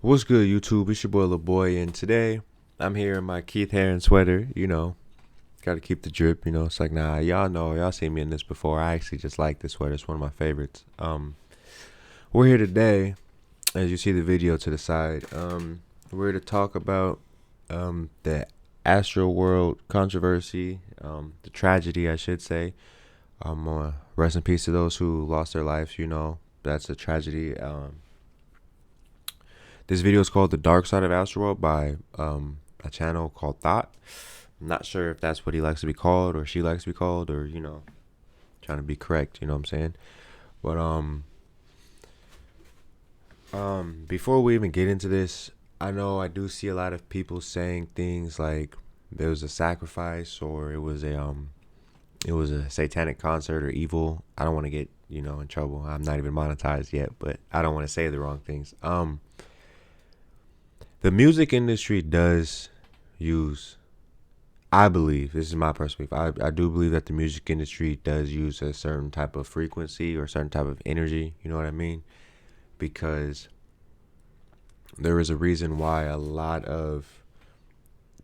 What's good, YouTube? It's your boy, Lil Boy, and today I'm here in my Keith Haring sweater. Gotta keep the drip. It's like, nah, y'all seen me in this before. I actually just like this sweater. It's one of my favorites. We're here today, as you see the video to the side. We're here to talk about the AstroWorld controversy, the tragedy, I should say. Rest in peace to those who lost their lives. That's a tragedy. This video is called The Dark Side of AstroWorld by a channel called Thought. I'm not sure if that's what he likes to be called or she likes to be called, or trying to be correct, you know what I'm saying? But before we even get into this, I know I do see a lot of people saying things like there was a sacrifice, or it was a satanic concert or evil. I don't want to get in trouble. I'm not even monetized yet, but I don't want to say the wrong things. The music industry does use, I believe, this is my perspective, I do believe that the music industry does use a certain type of frequency or a certain type of energy, you know what I mean? Because there is a reason why a lot of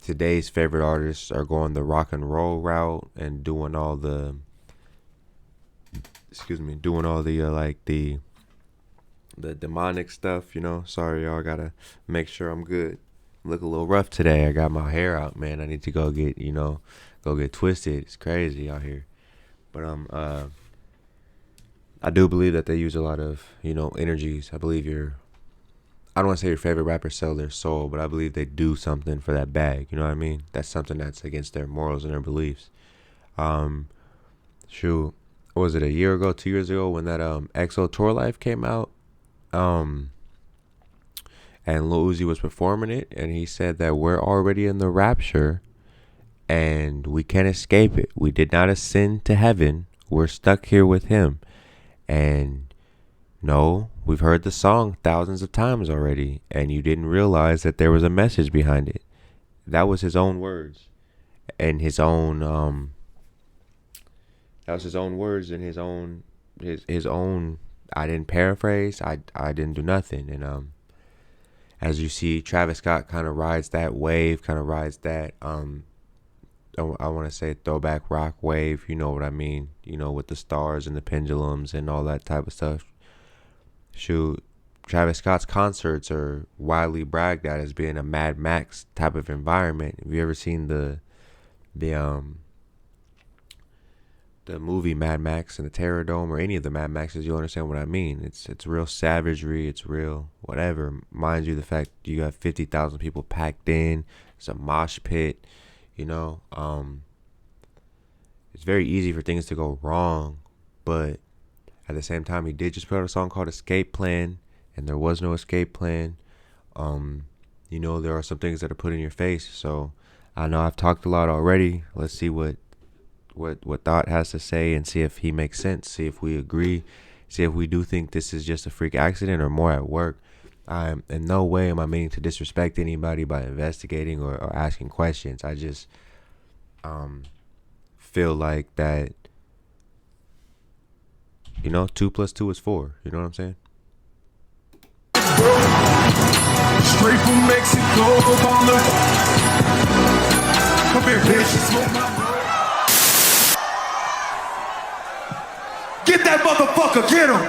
today's favorite artists are going the rock and roll route and doing all the demonic stuff, Sorry, y'all, gotta make sure I'm good. Look a little rough today. I got my hair out, man. I need to go get twisted. It's crazy out here. But I do believe that they use a lot of, energies. I believe I don't want to say your favorite rapper sell their soul, but I believe they do something for that bag. You know what I mean? That's something that's against their morals and their beliefs. What was it, a year ago, 2 years ago, when that EXO Tour Life came out? And Lil Uzi was performing it, and he said that we're already in the rapture and we can't escape it. We did not ascend to heaven. We're stuck here with him. And no, we've heard the song thousands of times already, and you didn't realize that there was a message behind it. That was his own words, and his own that was his own words and his own. I didn't paraphrase. I didn't do nothing. And as you see, Travis Scott kind of rides that wave, I want to say throwback rock wave. You know what I mean? With the stars and the pendulums and all that type of stuff. Travis Scott's concerts are widely bragged at as being a Mad Max type of environment. Have you ever seen the movie Mad Max and the Terror Dome, or any of the Mad Maxes? You'll understand what I mean. It's real savagery. It's real whatever. Mind you, the fact you got 50,000 people packed in. It's a mosh pit. It's very easy for things to go wrong, but at the same time, he did just put out a song called Escape Plan, and there was no escape plan. There are some things that are put in your face. So I know I've talked a lot already. Let's see what Thought has to say, and see if he makes sense, see if we agree, see if we do think this is just a freak accident or more at work. In no way am I meaning to disrespect anybody by investigating or asking questions. I just feel like that 2 + 2 is 4. You know what I'm saying? Straight from Mexico, come here, bitch. Smoke my blood. Get that motherfucker, get him.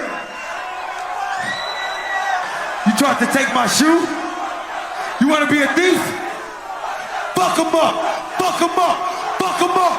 You tried to take my shoe? You want to be a thief? Fuck him up, fuck him up, fuck him up.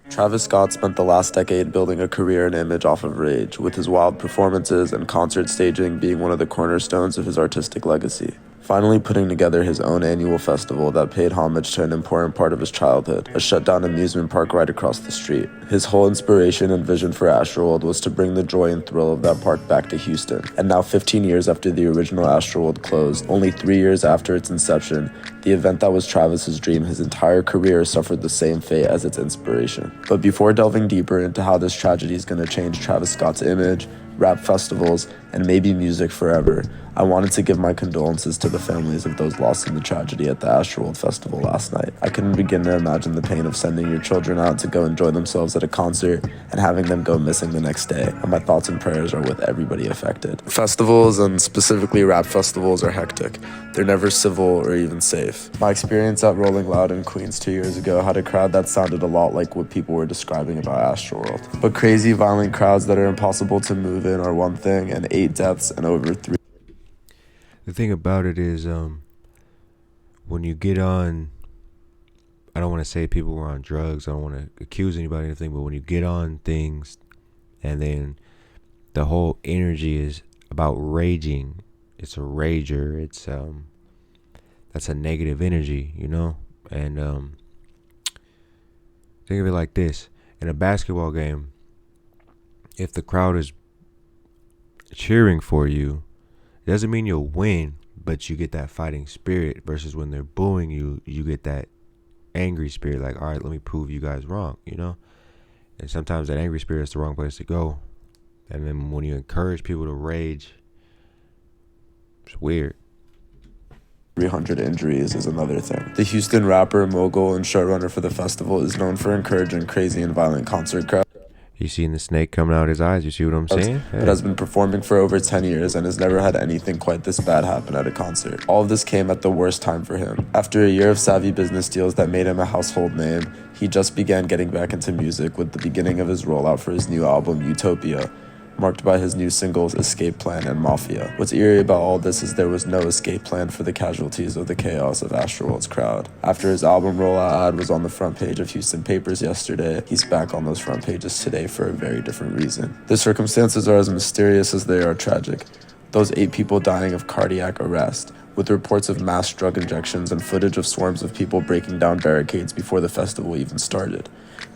Travis Scott spent the last decade building a career and image off of rage, with his wild performances and concert staging being one of the cornerstones of his artistic legacy. Finally putting together his own annual festival that paid homage to an important part of his childhood, a shut-down amusement park right across the street. His whole inspiration and vision for AstroWorld was to bring the joy and thrill of that park back to Houston. And now 15 years after the original AstroWorld closed, only 3 years after its inception, the event that was Travis's dream his entire career suffered the same fate as its inspiration. But before delving deeper into how this tragedy is going to change Travis Scott's image, rap festivals, and maybe music forever, I wanted to give my condolences to the families of those lost in the tragedy at the AstroWorld Festival last night. I couldn't begin to imagine the pain of sending your children out to go enjoy themselves at a concert and having them go missing the next day, and my thoughts and prayers are with everybody affected. Festivals, and specifically rap festivals, are hectic. They're never civil or even safe. My experience at Rolling Loud in Queens 2 years ago had a crowd that sounded a lot like what people were describing about AstroWorld. But crazy, violent crowds that are impossible to move in are one thing, and 8 deaths and over 3. The thing about it is, when you get on, I don't want to say people were on drugs. I don't want to accuse anybody of anything, but when you get on things and then the whole energy is about raging, it's a rager. It's, that's a negative energy, you know? And, think of it like this. In a basketball game, if the crowd is cheering for you, it doesn't mean you'll win, but you get that fighting spirit, versus when they're booing you, you get that angry spirit, like, all right, let me prove you guys wrong, you know? And sometimes that angry spirit is the wrong place to go. And then when you encourage people to rage, it's weird. 300 injuries is another thing. The Houston rapper, mogul, and showrunner for the festival is known for encouraging crazy and violent concert crowds. You seen the snake coming out of his eyes? You see what I'm saying? It has been performing for over 10 years and has never had anything quite this bad happen at a concert. All of this came at the worst time for him. After a year of savvy business deals that made him a household name, he just began getting back into music with the beginning of his rollout for his new album, Utopia, marked by his new singles Escape Plan and Mafia. What's eerie about all this is there was no escape plan for the casualties of the chaos of AstroWorld's crowd. After his album rollout ad was on the front page of Houston papers yesterday, he's back on those front pages today for a very different reason. The circumstances are as mysterious as they are tragic. Those 8 people dying of cardiac arrest, with reports of mass drug injections and footage of swarms of people breaking down barricades before the festival even started.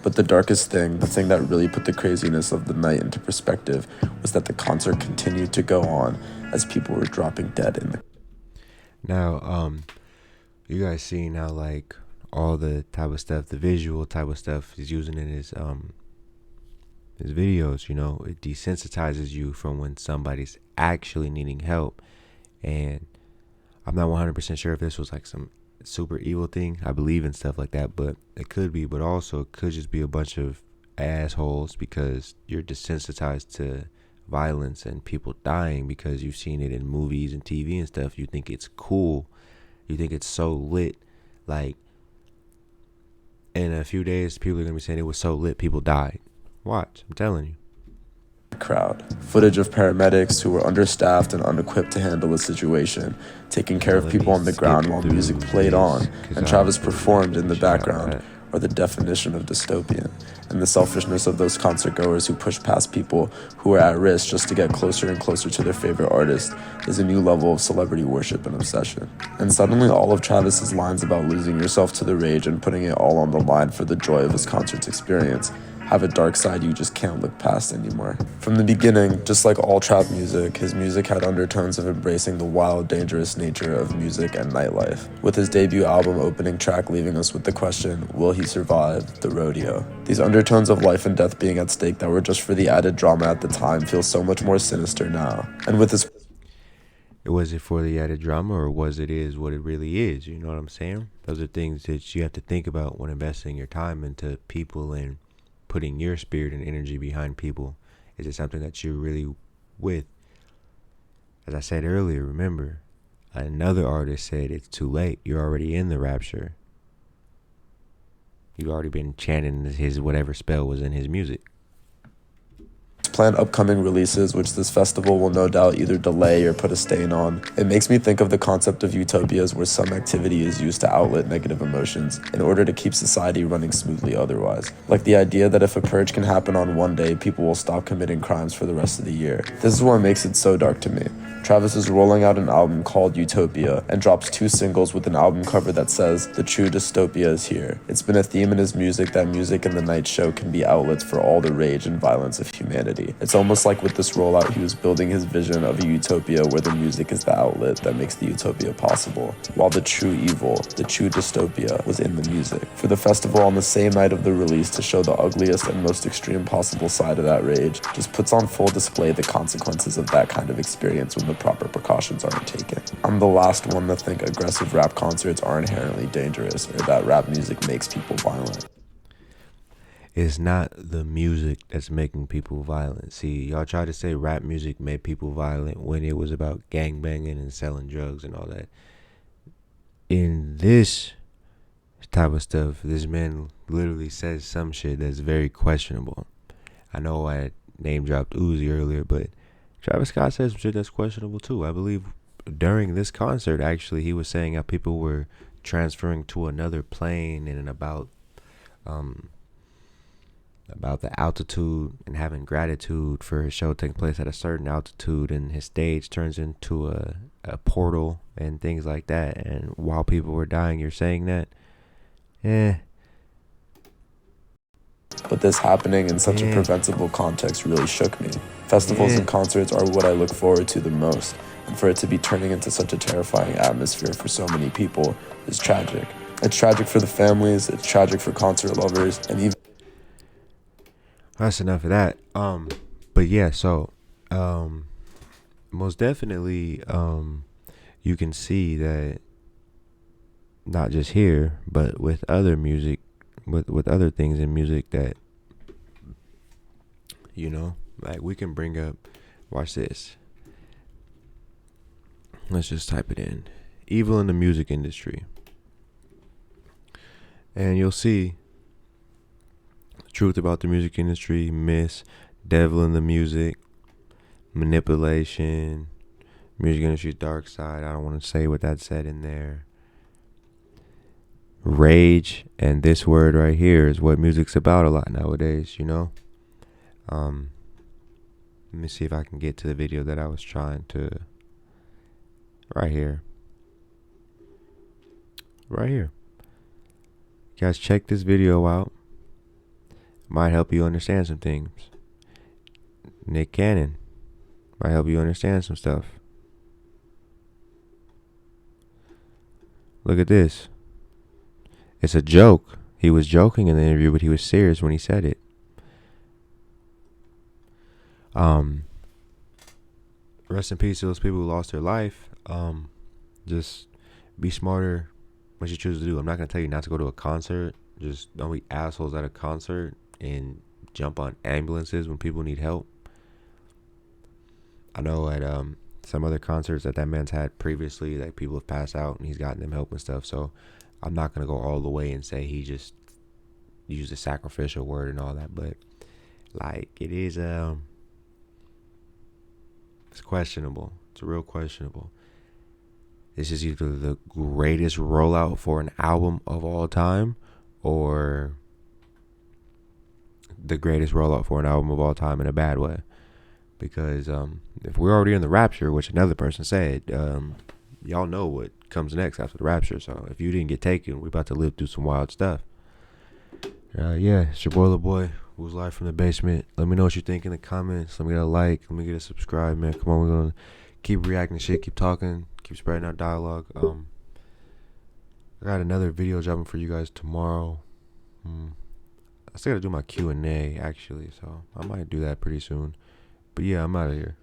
But the darkest thing, the thing that really put the craziness of the night into perspective, was that the concert continued to go on as people were dropping dead in the... Now, you guys see now, like, all the type of stuff, the visual type of stuff he's using in his videos, you know, it desensitizes you from when somebody's actually needing help. And I'm not 100% sure if this was like some super evil thing. I believe in stuff like that, but it could be, but also it could just be a bunch of assholes because you're desensitized to violence and people dying because you've seen it in movies and TV and stuff. You think it's cool. You think it's so lit. Like, in a few days, people are going to be saying it was so lit, people died. Watch, I'm telling you. Crowd. Footage of paramedics who were understaffed and unequipped to handle the situation, taking care of people on the ground while music played on and Travis performed in the background, are the definition of dystopian. And the selfishness of those concert goers who push past people who are at risk just to get closer and closer to their favorite artist is a new level of celebrity worship and obsession. And suddenly all of Travis's lines about losing yourself to the rage and putting it all on the line for the joy of his concert's experience have a dark side you just can't look past anymore. From the beginning, just like all trap music, his music had undertones of embracing the wild, dangerous nature of music and nightlife, with his debut album opening track leaving us with the question, will he survive the rodeo? These undertones of life and death being at stake that were just for the added drama at the time feel so much more sinister now. And with his... Was it for the added drama, or was it is what it really is? You know what I'm saying? Those are things that you have to think about when investing your time into people and putting your spirit and energy behind people. Is it something that you're really with? As I said earlier, remember, another artist said it's too late. You're already in the rapture. You've already been chanting his whatever spell was in his music. Planned upcoming releases, which this festival will no doubt either delay or put a stain on. It makes me think of the concept of utopias where some activity is used to outlet negative emotions in order to keep society running smoothly otherwise. Like the idea that if a purge can happen on one day, people will stop committing crimes for the rest of the year. This is what makes it so dark to me. Travis is rolling out an album called Utopia and drops 2 singles with an album cover that says, "The true dystopia is here." It's been a theme in his music that music and the night show can be outlets for all the rage and violence of humanity. reality. It's almost like with this rollout, he was building his vision of a utopia where the music is the outlet that makes the utopia possible, while the true evil, the true dystopia, was in the music. For the festival on the same night of the release to show the ugliest and most extreme possible side of that rage just puts on full display the consequences of that kind of experience when the proper precautions aren't taken. I'm the last one to think aggressive rap concerts are inherently dangerous or that rap music makes people violent. It's not the music that's making people violent. See, y'all try to say rap music made people violent when it was about gangbanging and selling drugs and all that. In this type of stuff, this man literally says some shit that's very questionable. I know I name dropped Uzi earlier, but Travis Scott says some shit that's questionable too. I believe during this concert, actually, he was saying how people were transferring to another plane and about the altitude and having gratitude for his show taking place at a certain altitude, and his stage turns into a portal and things like that. And while people were dying, you're saying that? But this happening in such a preventable context really shook me. Festivals and concerts are what I look forward to the most, and for it to be turning into such a terrifying atmosphere for so many people is tragic. It's tragic for the families, it's tragic for concert lovers, and even... That's enough of that. But yeah, so most definitely you can see that not just here, but with other music, with other things in music that, you know, like we can bring up, watch this. Let's just type it in. Evil in the music industry. And you'll see truth about the music industry, myths, devil in the music, manipulation, music industry's dark side. I don't want to say what that said in there. Rage, and this word right here is what music's about a lot nowadays, you know. Let me see if I can get to the video that I was trying to. Right here. Guys, check this video out. Might help you understand some things. Nick Cannon might help you understand some stuff. Look at this. It's a joke. He was joking in the interview, but he was serious when he said it. Rest in peace to those people who lost their life. Just be smarter what you choose to do. I'm not gonna tell you not to go to a concert. Just don't be assholes at a concert and jump on ambulances when people need help. I know at some other concerts that man's had previously, like, people have passed out and he's gotten them help and stuff. So I'm not gonna go all the way and say he just used a sacrificial word and all that, but like it is it's questionable. It's real questionable. This is either the greatest rollout for an album of all time or the greatest rollout for an album of all time in a bad way. Because if we're already in the rapture, which another person said, y'all know what comes next after the rapture. So if you didn't get taken, we're about to live through some wild stuff. Yeah, it's your boiler boy who's live from the basement. Let me know what you think in the comments. Let me get a like. Let me get a subscribe, man. Come on, we're gonna keep reacting to shit, keep talking, keep spreading our dialogue. I got another video dropping for you guys tomorrow. I still gotta do my Q&A actually, so I might do that pretty soon. But yeah, I'm out of here.